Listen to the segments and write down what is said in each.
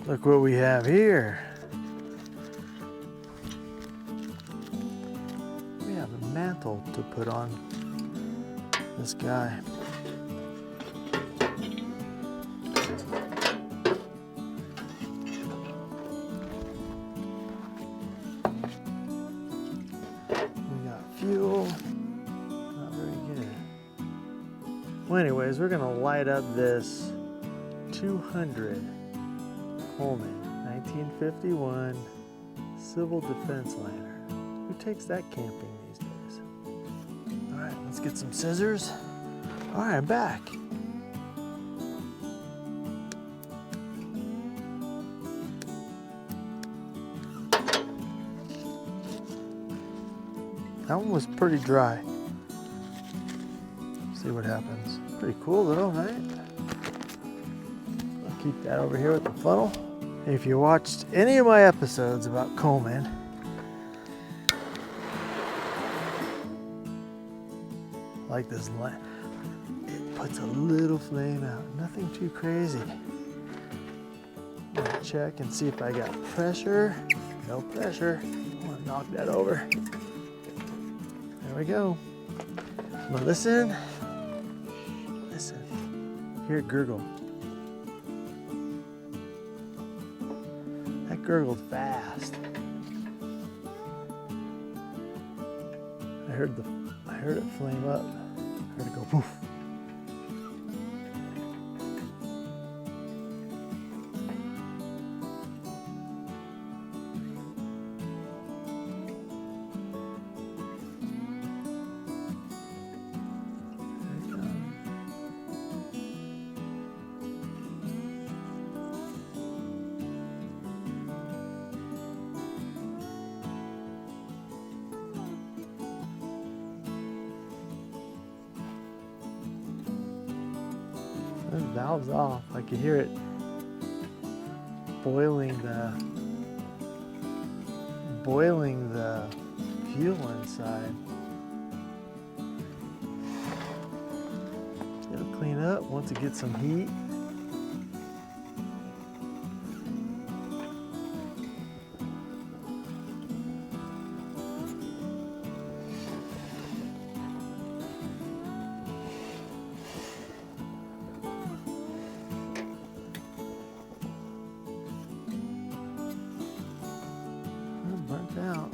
Look what we have here. We have a mantle to put on this guy. We got fuel. Not very good. Well, anyways, we're gonna light up this 200 Coleman 1951 Civil Defense lantern. Who takes that camping these days? All right, let's get some scissors. All right, I'm back. That one was pretty dry. See what happens. Pretty cool though, right? I'll keep that over here with the funnel. If you watched any of my episodes about Coleman, like this lamp, it puts a little flame out. Nothing too crazy. I'm gonna check and see if I got pressure. No pressure. I want to knock that over. There we go. Now listen. Listen. Hear it gurgle. That gurgled fast. I heard it flame up. I heard it go poof. The valve's off. I can hear it boiling the fuel inside. It'll clean up once it gets some heat. Burnt out.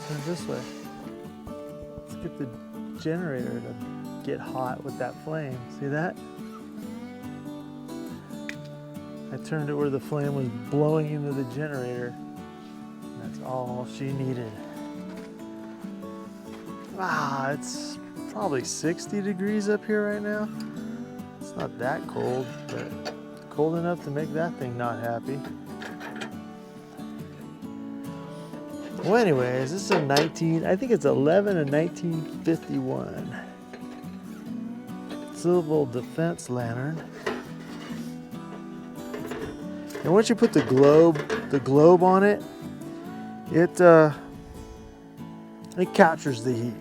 Turn this way. Let's get the generator to get hot with that flame. See that? I turned it where the flame was blowing into the generator. That's all she needed. Ah, it's probably 60 degrees up here right now. It's not that cold, but cold enough to make that thing not happy. Well, anyways, this is a I think it's 11 and 1951 Civil Defense lantern. And once you put the globe on it, it captures the heat.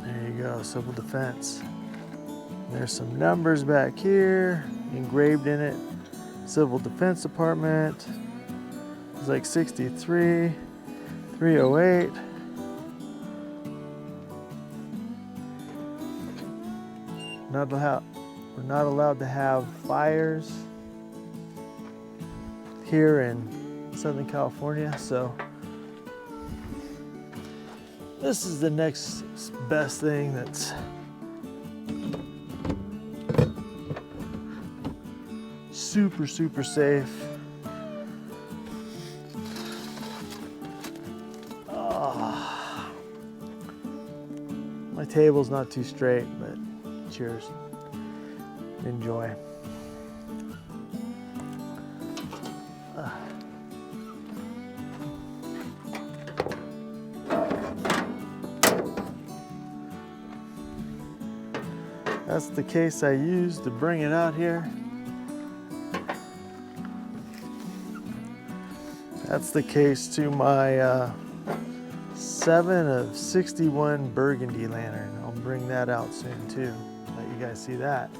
There you go, Civil Defense. There's some numbers back here, engraved in it. Civil Defense Department. It's like 63, 308. We're not allowed to have fires here in Southern California, so this is the next best thing that's super, super safe. My table's not too straight, but cheers. Enjoy. That's the case I used to bring it out here. That's the case to my 7 of 61 burgundy lantern. I'll bring that out soon too. Let you guys see that.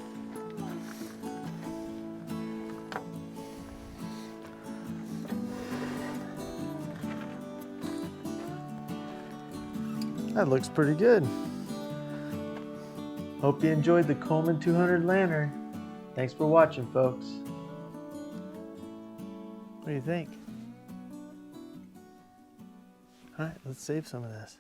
That looks pretty good. Hope you enjoyed the Coleman 200 lantern. Thanks for watching, folks. What do you think? All right, let's save some of this.